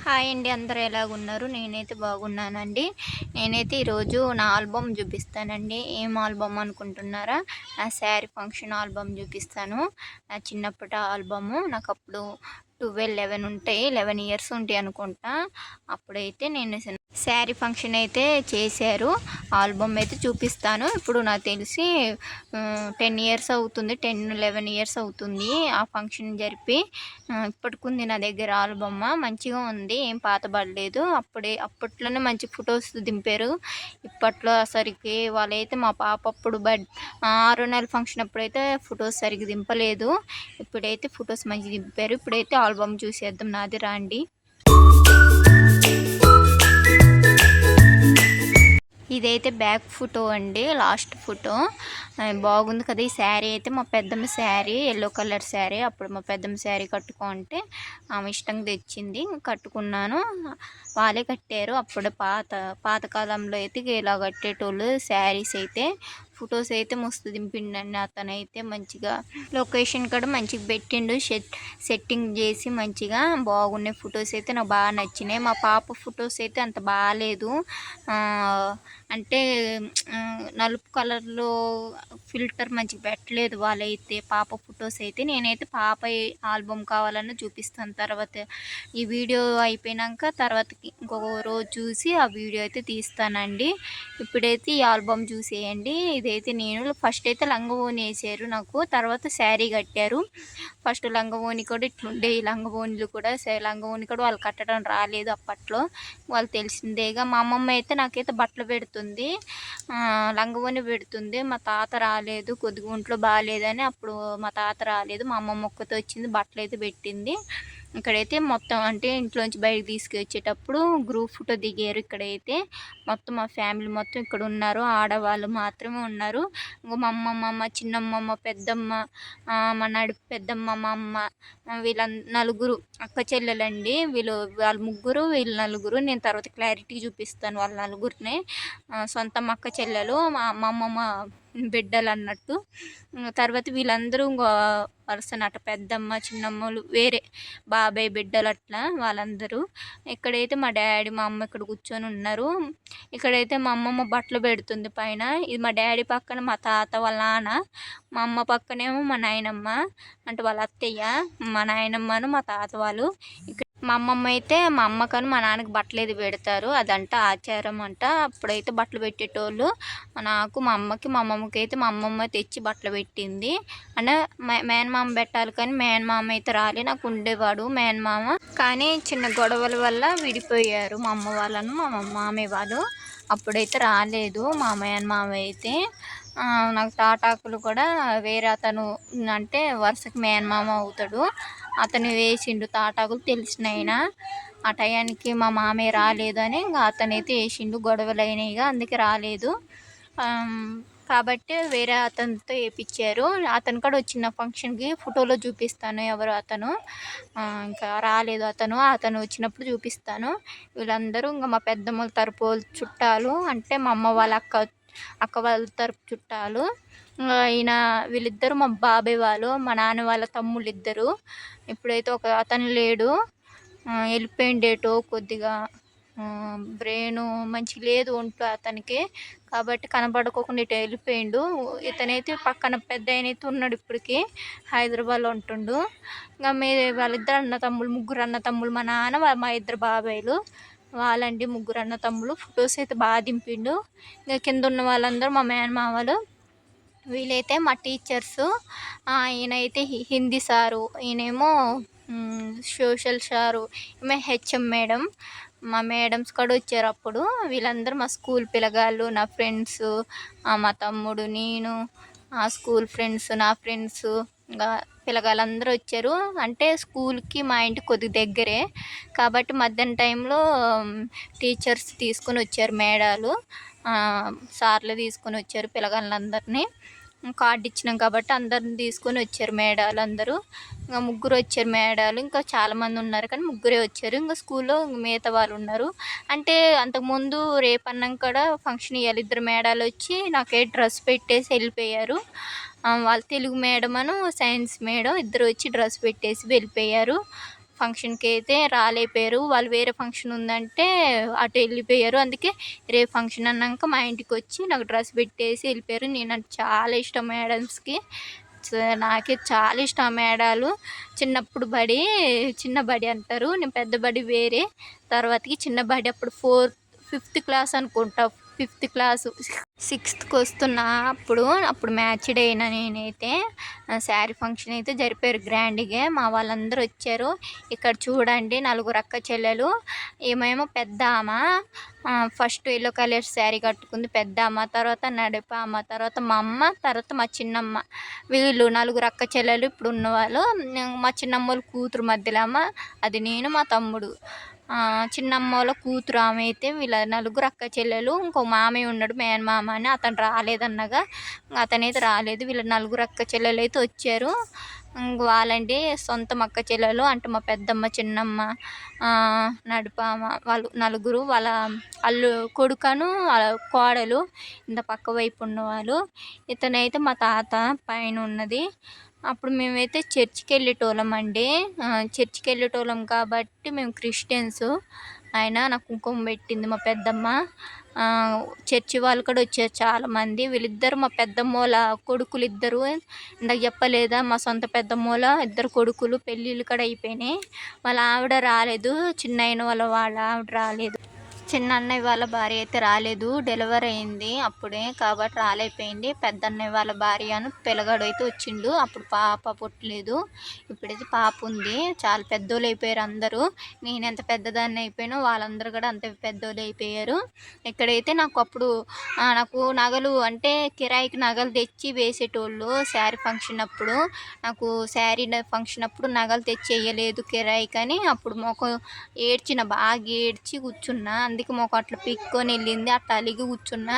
Hi అండి, అందరూ ఎలాగున్నారు? నేనైతే బాగున్నానండి. నేనైతే ఈరోజు నా ఆల్బమ్ చూపిస్తానండి. ఏం ఆల్బమ్ అనుకుంటున్నారా? నా శారీ ఫంక్షన్ ఆల్బమ్ చూపిస్తాను. నా చిన్నప్పటి ఆల్బము. నాకప్పుడు 12, 11 ఉంటాయి. 11 ఇయర్స్ ఉంటాయి అనుకుంటా. అప్పుడైతే నేను శారీ ఫంక్షన్ అయితే చేశారు. ఆల్బమ్ అయితే చూపిస్తాను. ఇప్పుడు నాకు తెలిసి 10 ఇయర్స్ అవుతుంది. 10, 11 ఇయర్స్ అవుతుంది ఆ ఫంక్షన్ జరిపి. ఇప్పటికుంది నా దగ్గర ఆల్బమ్. మంచిగా ఉంది, ఏం పాతబడలేదు. అప్పట్లోనే మంచి ఫొటోస్ దింపారు. ఇప్పట్లో సరికి వాళ్ళైతే మా పాప అప్పుడు 6 నెలల ఫంక్షన్ అప్పుడైతే ఫొటోస్ సరిగ్గా దింపలేదు. ఇప్పుడైతే ఫొటోస్ మంచిగా దింపారు. ఇప్పుడైతే ఆల్బమ్ చూసేద్దాం. నాది రండి. ఇదైతే బ్యాక్ ఫోటో అండి, లాస్ట్ ఫోటో. బాగుంది కదా ఈ శారీ అయితే. మా పెద్దమ్మ శారీ, ఎల్లో కలర్ శారీ. అప్పుడు మా పెద్దమ్మ శారీ కట్టుకుంటే ఆమె ఇష్టంగా తెచ్చింది, కట్టుకున్నాను. వాళ్ళే కట్టారు. అప్పుడు పాతకాలంలో అయితే ఇలా కట్టేటోళ్ళు శారీస్ అయితే. ఫొటోస్ అయితే మస్తు దింపిండండి అతనైతే. మంచిగా లొకేషన్ కూడా మంచిగా పెట్టిండు. సెట్టింగ్ చేసి మంచిగా బాగున్నాయి ఫొటోస్ అయితే. నాకు బాగా నచ్చినాయి. మా పాప ఫొటోస్ అయితే అంత బాగాలేదు. అంటే నలుపు కలర్లో ఫిల్టర్ మంచిగా పెట్టలేదు వాళ్ళైతే, పాప ఫొటోస్ అయితే. నేనైతే పాప ఆల్బమ్ కావాలన్నా చూపిస్తాను తర్వాత. ఈ వీడియో అయిపోయినాక తర్వాతకి ఇంకొక రోజు చూసి ఆ వీడియో అయితే తీస్తానండి. ఇప్పుడైతే ఈ ఆల్బమ్ చూసేయండి. ఇదైతే నేను ఫస్ట్ అయితే లంగవోని వేసారు నాకు, తర్వాత శారీ కట్టారు. ఫస్ట్ లంగవోని కూడా ఇట్లుండే. ఈ లంగవోనిలు కూడా వాళ్ళు కట్టడం రాలేదు అప్పట్లో. వాళ్ళు తెలిసిందేగా. మా అమ్మమ్మ అయితే నాకైతే బట్టలు పెడుతుంది, లంగవోని పెడుతుంది. మా తాత రాలేదు, కొద్దిగా ఒంట్లో బాగాలేదని. అప్పుడు మా తాత రాలేదు, మా అమ్మమ్మ ఒక్కతో వచ్చింది, బట్టలు అయితే పెట్టింది. ఇక్కడైతే మొత్తం అంటే ఇంట్లోంచి బయటకు తీసుకొచ్చేటప్పుడు గ్రూప్ ఫోటో దిగారు. ఇక్కడైతే మొత్తం మా ఫ్యామిలీ మొత్తం ఇక్కడ ఉన్నారు, ఆడవాళ్ళు మాత్రమే ఉన్నారు. ఇంకో మా అమ్మమ్మ, మా చిన్నమ్మమ్మ, పెద్దమ్మ, మా నడుపు పెద్దమ్మ, మా అమ్మ, వీళ్ళ నలుగురు అక్క చెల్లెలండి. వాళ్ళ ముగ్గురు, వీళ్ళు నలుగురు. నేను తర్వాత క్లారిటీ చూపిస్తాను వాళ్ళ నలుగురిని. సొంతం అక్క చెల్లెలు, మా అమ్మమ్మ బిడ్డలు అన్నట్టు. తర్వాత వీళ్ళందరూ వరుసనట, పెద్దమ్మ, చిన్నమ్మలు, వేరే బాబాయ్ బిడ్డలు అట్లా వాళ్ళందరూ. ఇక్కడైతే మా డాడీ, మా అమ్మ ఇక్కడ కూర్చొని ఉన్నారు. ఇక్కడైతే మా అమ్మమ్మ బట్టలు పెడుతుంది పైన. ఇది మా డాడీ పక్కన మా తాత వాళ్ళ నాన్న, మా అమ్మ పక్కనేమో మా నాయనమ్మ అంటే వాళ్ళ అత్తయ్య. మా నాయనమ్మను మా తాత వాళ్ళు. మా అమ్మమ్మ అయితే మా అమ్మకను మా నాన్నకి బట్టలు ఏది పెడతారు, అదంట ఆచారం అంట. అప్పుడైతే బట్టలు పెట్టేటోళ్ళు. నాకు, మా అమ్మకి, మా అమ్మమ్మకి అయితే మా అమ్మమ్మ తెచ్చి బట్టలు పెట్టింది. అంటే మేనమామ పెట్టాలి కానీ మేనమామ అయితే రాలే. నాకు ఉండేవాడు మేనమామ, కానీ చిన్న గొడవల వల్ల విడిపోయారు మా అమ్మ వాళ్ళను మా మామయ్య వాళ్ళు. అప్పుడైతే రాలేదు మా మేనమామ అయితే. నాకు తాటాకులు కూడా వేరే అతను అంటే వరుసకి మేనమామ అవుతాడు, అతను వేసిండు తాటాకులు. తెలిసినైనా ఆ టయానికి మా మామయ్య రాలేదు అని ఇంకా అతనైతే వేసిండు. గొడవలు అయినాయిగా, అందుకే రాలేదు. కాబట్టి వేరే అతనితో వేయించారు. అతను కూడా వచ్చిన ఫంక్షన్కి ఫోటోలో చూపిస్తాను ఎవరు అతను. ఇంకా రాలేదు అతను వచ్చినప్పుడు చూపిస్తాను. వీళ్ళందరూ ఇంకా మా పెద్దమ్మల తరపు చుట్టాలు, అంటే మా అమ్మ వాళ్ళ అక్క వాళ్ళ తరపు చుట్టాలు. వీళ్ళిద్దరు మా బాబాయ్ వాళ్ళు, మా నాన్న వాళ్ళ తమ్ముళ్ళు ఇద్దరు. ఇప్పుడైతే ఒక అతను లేడు, వెళ్ళిపోయిండేటో. కొద్దిగా బ్రెయిన్ మంచి లేదు ఒంట్లో అతనికి, కాబట్టి కనబడుకోకుండా ఇటు వెళ్ళిపోయిండు. ఇతనైతే పక్కన పెద్ద ఆయనైతే ఉన్నాడు, ఇప్పటికి హైదరాబాద్లో ఉంటుండు. ఇంకా వాళ్ళిద్దరు అన్న తమ్ముళ్ళు, ముగ్గురు అన్న తమ్ముళ్ళు, మా నాన్న, మా ఇద్దరు బాబాయిలు వాళ్ళండి, ముగ్గురు అన్న తమ్ముళ్ళు. ఫొటోస్ అయితే బాగా దింపిండు. ఇంకా కింద ఉన్న వాళ్ళందరూ మా మేనమామలు. వీళ్ళైతే మా టీచర్సు. ఈయనైతే హిందీ సారు, ఈయనేమో సోషల్ సారు, ఈమె హెచ్ఎం మేడం. మా మేడమ్స్ కూడా వచ్చారు అప్పుడు. వీళ్ళందరూ మా స్కూల్ పిల్లగాళ్ళు, నా ఫ్రెండ్స్, మా తమ్ముడు, నేను, స్కూల్ ఫ్రెండ్స్, నా ఫ్రెండ్స్, ఇంకా పిల్లగాళ్ళందరూ వచ్చారు. అంటే స్కూల్కి మా ఇంటికి కొద్దిగా దగ్గరే కాబట్టి మధ్యాహ్నం టైంలో టీచర్స్ తీసుకొని వచ్చారు, మేడాలు సార్లు తీసుకొని వచ్చారు పిల్లగాళ్ళందరినీ. కార్డు ఇచ్చినాం కాబట్టి అందరిని తీసుకొని వచ్చారు మేడాలు అందరూ. ఇంకా ముగ్గురు వచ్చారు మేడాలు, ఇంకా చాలామంది ఉన్నారు కానీ ముగ్గురే వచ్చారు. ఇంకా స్కూల్లో మిగతా వాళ్ళు ఉన్నారు. అంటే అంతకుముందు రేపన్నం కూడా ఫంక్షన్ ఇవ్వాలి. ఇద్దరు మేడాలు వచ్చి నాకే డ్రెస్ పెట్టేసి వెళ్ళిపోయారు. వాళ్ళు తెలుగు మేడం అను సైన్స్ మేడం ఇద్దరు వచ్చి డ్రెస్ పెట్టేసి వెళ్ళిపోయారు. ఫంక్షన్కి అయితే రాలేకపోయారు. వాళ్ళు వేరే ఫంక్షన్ ఉందంటే అటు వెళ్ళిపోయారు. అందుకే రేపు ఫంక్షన్ అన్నాక మా ఇంటికి వచ్చి నాకు డ్రెస్ పెట్టేసి వెళ్ళిపోయారు. నేనంటే చాలా ఇష్టం మేడమ్స్కి. నాకే చాలా ఇష్టం మేడాలు. చిన్నప్పుడు చిన్న బడి అంటారు, నేను పెద్ద బడి వేరే. తర్వాతకి చిన్న బడి అప్పుడు 5th క్లాస్ అనుకుంటా, 5th క్లాసు 6థ్కి వస్తున్నా. అప్పుడు మ్యాచ్డ్ అయినా నేనైతే. శారీ ఫంక్షన్ అయితే జరిపారు గ్రాండ్గా, మా వాళ్ళందరూ వచ్చారు. ఇక్కడ చూడండి 4 అక్క చెల్లెలు. ఏమేమో పెద్ద ఆమె ఫస్ట్ ఎల్లో కలర్ శారీ కట్టుకుంది పెద్ద అమ్మ, తర్వాత నడిప అమ్మ, తర్వాత మా అమ్మ, తర్వాత మా చిన్నమ్మ. వీళ్ళు 4 అక్క చెల్లెలు ఇప్పుడు ఉన్నవాళ్ళు. మా చిన్నమ్మ వాళ్ళ కూతురు మధ్యలో అమ్మ, అది నేను మా తమ్ముడు. చిన్నమ్మ వాళ్ళ కూతురు ఆమె అయితే. వీళ్ళ 4 అక్క చెల్లెలు. ఇంకో మామయ్య ఉన్నాడు మేనమామ అని, అతను రాలేదన్నగా అతనైతే రాలేదు. వీళ్ళ 4 అక్క చెల్లెలు అయితే వచ్చారు. వాళ్ళండి సొంతం అక్క చెల్లెలు అంటే మా పెద్దమ్మ, చిన్నమ్మ, నడిపామ, వాళ్ళు 4 వాళ్ళ కొడుకను కోడలు ఇంత పక్క వైపు ఉన్నవాళ్ళు. ఇతనైతే మా తాత పైన ఉన్నది. అప్పుడు మేమైతే చర్చికి వెళ్ళేటోళ్ళం అండి. చర్చికి వెళ్ళేటోళ్ళం కాబట్టి మేము క్రిస్టియన్స్. ఆయన నాకు కుంకుమ పెట్టింది మా పెద్దమ్మ. చర్చి వాళ్ళు కూడా వచ్చారు చాలామంది. వీళ్ళిద్దరు మా పెద్దమ్మ వాళ్ళ కొడుకులు ఇద్దరు. ఇందాక చెప్పలేదా మా సొంత పెద్దమ్మ వాళ్ళ 2 కొడుకులు పెళ్ళిళ్ళు కూడా అయిపోయినాయి. వాళ్ళ ఆవిడ రాలేదు, చిన్న వాళ్ళ ఆవిడ రాలేదు. చిన్న అన్నయ్య వాళ్ళ భార్య అయితే రాలేదు, డెలివరీ అయింది అప్పుడే కాబట్టి రాలేకపోయింది. పెద్ద అన్నయ్య వాళ్ళ భార్యను పిల్లగాడు అయితే వచ్చిండు. అప్పుడు పాప పుట్టలేదు, ఇప్పుడైతే పాప ఉంది. చాలా పెద్దోళ్ళు అయిపోయారు అందరూ. నేను ఎంత పెద్దదాన్ని అయిపోయానో వాళ్ళందరూ కూడా అంత పెద్దోళ్ళు అయిపోయారు. ఇక్కడైతే నాకు నగలు అంటే కిరాయికి నగలు తెచ్చి వేసేటోళ్ళు. శారీ ఫంక్షన్ అప్పుడు నాకు శారీ ఫంక్షన్ అప్పుడు నగలు తెచ్చి వేయలేదు కిరాయి కానీ. అప్పుడు బాగా ఏడ్చి కూర్చున్నా. అందుకే అట్లా పిక్కొని వెళ్ళింది. అట్లా అలిగి కూర్చున్నా.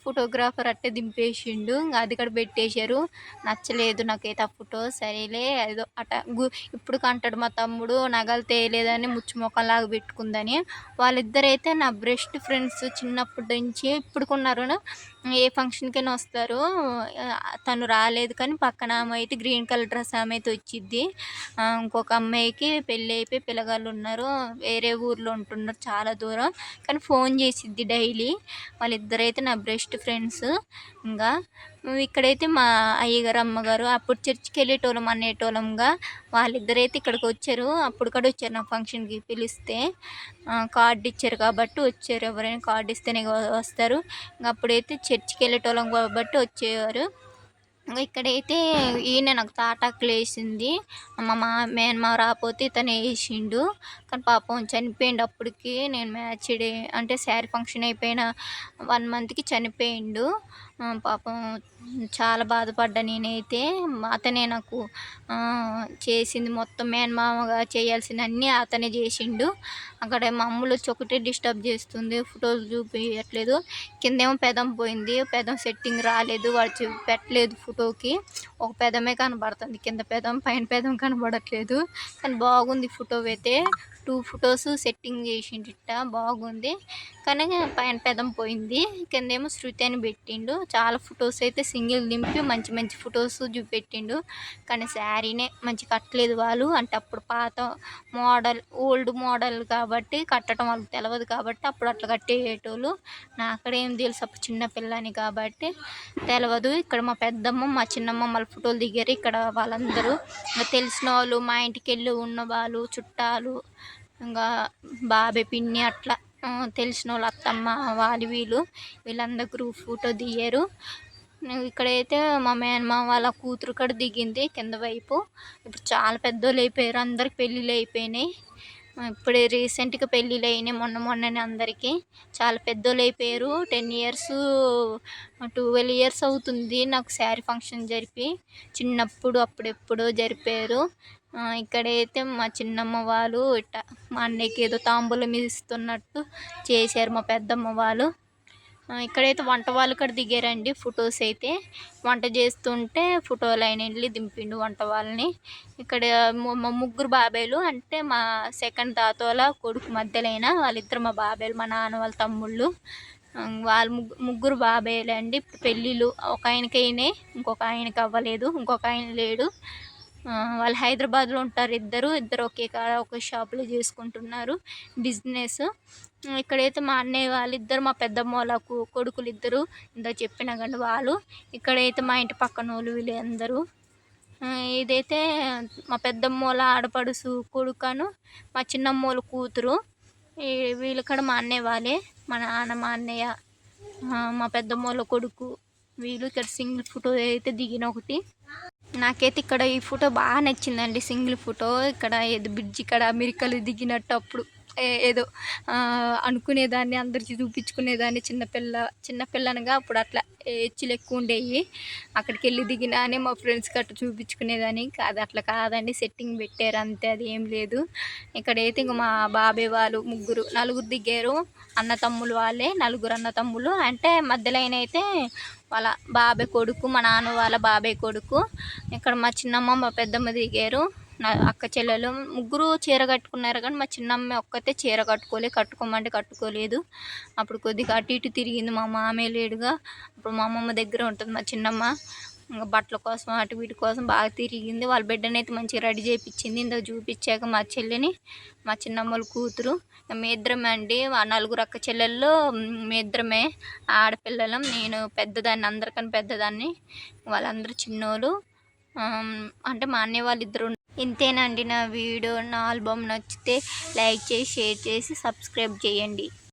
ఫోటోగ్రాఫర్ అట్టే దింపేసిండు, అది కూడా పెట్టేశారు. నచ్చలేదు నాకైతే ఆ ఫోటో. సరేలే ఏదో ఇప్పుడు కంటాడు మా తమ్ముడు నగలు తేయలేదని ముచ్చు మొక్కలాగా పెట్టుకుందని. వాళ్ళిద్దరైతే నా బెస్ట్ ఫ్రెండ్స్ చిన్నప్పటి నుంచి ఇప్పుడుకున్నారు. ఏ ఫంక్షన్కైనా వస్తారు. తను రాలేదు కానీ పక్కన ఆమె అయితే గ్రీన్ కలర్ డ్రెస్ ఆమె అయితే వచ్చిద్ది. ఇంకొక అమ్మాయికి పెళ్ళి అయిపోయి పిల్లగాళ్ళు ఉన్నారు, వేరే ఊర్లో ఉంటున్నారు చాలా దూరం. కానీ ఫోన్ చేసిద్ది డైలీ. వాళ్ళిద్దరైతే నా బెస్ట్ ఫ్రెండ్స్. ఇంకా ఇక్కడైతే మా అయ్యగారు అమ్మగారు అప్పుడు చర్చికి వెళ్ళేటోళ్ళం అనేటోళ్ళంగా. వాళ్ళిద్దరైతే ఇక్కడికి వచ్చారు. అప్పుడు కూడా వచ్చారు నా ఫంక్షన్కి పిలిస్తే. కార్డు ఇచ్చారు కాబట్టి వచ్చారు. ఎవరైనా కార్డు ఇస్తేనే వస్తారు. ఇంకా అప్పుడైతే చర్చికి వెళ్ళేటోళ్ళం కాబట్టి వచ్చేవారు. ఇక్కడైతే ఈయన నాకు తాటాకులు వేసింది. మా మేనమామ రాకపోతే ఇతను వేసిండు. కానీ పాపం చనిపోయిండు అప్పటికి. నేను మ్యాచ్ డే అంటే శారీ ఫంక్షన్ అయిపోయిన 1 మంత్కి చనిపోయిండు. పాపం చాలా బాధపడ్డా నేనైతే. అతనే నాకు చేసింది మొత్తం. మేనమామగా చేయాల్సిన అన్నీ అతనే చేసిండు. అక్కడ మా అమ్ములు వచ్చి ఒకటే డిస్టర్బ్ చేస్తుంది, ఫొటోస్ చూపించట్లేదు. కిందేమో పెదం పోయింది, పెదం సెట్టింగ్ రాలేదు, వాడు పెట్టలేదు ఫోటోకి. ఒక పెదమే కనబడుతుంది, కింద పెదం పైన పెదం కనబడట్లేదు. కానీ బాగుంది ఫోటో అయితే. 2 ఫొటోస్ సెట్టింగ్ చేసిండిట, బాగుంది. కానీ పైన పెదం పోయింది, కిందేమో శృతి అని పెట్టిండు. చాలా ఫొటోస్ అయితే సింగిల్ దింపి మంచి మంచి ఫొటోస్ చూపెట్టిండు. కానీ శారీనే మంచి కట్టలేదు వాళ్ళు. అంటే అప్పుడు పాత మోడల్, ఓల్డ్ మోడల్ కాబట్టి కట్టడం వాళ్ళకి తెలియదు కాబట్టి అప్పుడు అట్లా కట్టేటోళ్ళు. నా అక్కడ ఏం తెలుసు, అప్పుడు చిన్నపిల్లని కాబట్టి తెలియదు. ఇక్కడ మా పెద్దమ్మ మా చిన్నమ్మ వాళ్ళ ఫోటోలు దిగారు. ఇక్కడ వాళ్ళందరూ తెలిసిన వాళ్ళు, మా ఇంటికి వెళ్ళి ఉన్న వాళ్ళు, చుట్టాలు, ఇంకా బాబాయ్ పిన్ని అట్లా తెలిసిన వాళ్ళు, అత్తమ్మ వీళ్ళందరూ గ్రూప్ ఫోటో దిగారు. ఇక్కడైతే మా మేనమామ వాళ్ళ కూతురు కూడా దిగింది కింద వైపు. ఇప్పుడు చాలా పెద్దోళ్ళు అయిపోయారు, అందరికి పెళ్ళిళ్ళు అయిపోయినాయి. ఇప్పుడే రీసెంట్గా పెళ్ళిళ్ళు అయినాయి మొన్ననే అందరికీ. చాలా పెద్దోళ్ళు అయిపోయారు. 10 years 12 years అవుతుంది నాకు శారీ ఫంక్షన్ జరిపి. చిన్నప్పుడు అప్పుడెప్పుడో జరిపారు. ఇక్కడైతే మా చిన్నమ్మ వాళ్ళు మా అన్నయ్యకి ఏదో తాంబూలం ఇస్తున్నట్టు చేశారు మా పెద్దమ్మ వాళ్ళు. ఇక్కడైతే వంట వాళ్ళు కూడా దిగారండి ఫొటోస్ అయితే. వంట చేస్తుంటే ఫోటోలు అయిన వెళ్ళి దింపిండు వంట వాళ్ళని. ఇక్కడ మా 3 బాబాయ్లు అంటే మా సెకండ్ తాతోల కొడుకు మధ్యలైన వాళ్ళిద్దరు మా బాబాయ్లు, మా నాన్న వాళ్ళ తమ్ముళ్ళు. వాళ్ళు 3 బాబాయ్లే అండి. ఇప్పుడు పెళ్ళిళ్ళు ఒక ఆయనకి అయినాయి, ఇంకొక ఆయనకి అవ్వలేదు, ఇంకొక ఆయన లేడు. వాళ్ళు హైదరాబాద్లో ఉంటారు. ఇద్దరు ఒకే కాడ ఒక షాప్లో చేసుకుంటున్నారు బిజినెస్. ఇక్కడైతే మా అన్నయ్య వాళ్ళిద్దరు, మా పెద్దమ్మ వాళ్ళ కొడుకులు ఇద్దరు, ఇందాక చెప్పిన కానీ వాళ్ళు. ఇక్కడైతే మా ఇంటి పక్కన వాళ్ళు వీళ్ళందరూ. ఇదైతే మా పెద్దమ్మ వాళ్ళ ఆడపడుసు కొడుకను మా చిన్నమ్మ వాళ్ళ కూతురు. వీళ్ళు కూడా మా అన్నయ్య వాళ్ళే, మా నాన్న, మా అన్నయ్య, మా పెద్దమ్మ వాళ్ళ కొడుకు. వీళ్ళు ఇక్కడ సింగిల్ ఫోటో అయితే దిగిన ఒకటి. నాకైతే ఇక్కడ ఈ ఫోటో బాగా నచ్చిందండి, సింగిల్ ఫోటో. ఇక్కడ ఏదో బ్రిడ్జ్ ఇక్కడ అమెరికాలో దిగినట్టు అప్పుడు ఏదో అనుకునేదాన్ని, అందరికి చూపించుకునేదాన్ని. చిన్నపిల్లనగా అప్పుడు అట్లా హెచ్చులు ఎక్కువ ఉండేవి. అక్కడికి వెళ్ళి దిగినా అని మా ఫ్రెండ్స్కి అట్లా చూపించుకునేదాన్ని. కాదు, అట్లా కాదండి, సెట్టింగ్ పెట్టారు అంతే, అది ఏం లేదు. ఇక్కడైతే ఇంక మా బాబాయ్ వాళ్ళు నలుగురు దిగారు. అన్న తమ్ములు వాళ్ళే, నలుగురు అన్న తమ్ములు. అంటే మధ్యలో అయితే వాళ్ళ బాబాయ్ కొడుకు, మా నాన్న వాళ్ళ బాబాయ్ కొడుకు. ఇక్కడ మా చిన్నమ్మ, మా పెద్దమ్మ దిగారు. నా అక్క చెల్లెలు ముగ్గురు చీర కట్టుకున్నారు, కానీ మా చిన్నమ్మ ఒక్కతే చీర కట్టుకోమంటే కట్టుకోలేదు. అప్పుడు కొద్దిగా అటు ఇటు తిరిగింది, మా మామే లేడుగా. అప్పుడు మా అమ్మమ్మ దగ్గర ఉంటుంది మా చిన్నమ్మ. ఇంకా బట్టల కోసం అటు వీటి కోసం బాగా తిరిగింది. వాళ్ళ బిడ్డని అయితే మంచిగా రెడీ చేయించింది. ఇందులో చూపించాక మా చెల్లిని, మా చిన్నమ్మల కూతురు. మీ ఇద్దరమే అండి, నలుగురు అక్క చెల్లెళ్ళు మీ ఇద్దరమే ఆడపిల్లలం. నేను పెద్దదాన్ని, అందరికన్నా పెద్దదాన్ని, వాళ్ళందరూ చిన్నోళ్ళు. అంటే మా అన్నయ్య వాళ్ళు ఇద్దరు. ఇంతేనండి నా వీడియో. నా ఆల్బమ్ నచ్చితే లైక్ చేసి, షేర్ చేసి, సబ్స్క్రైబ్ చేయండి.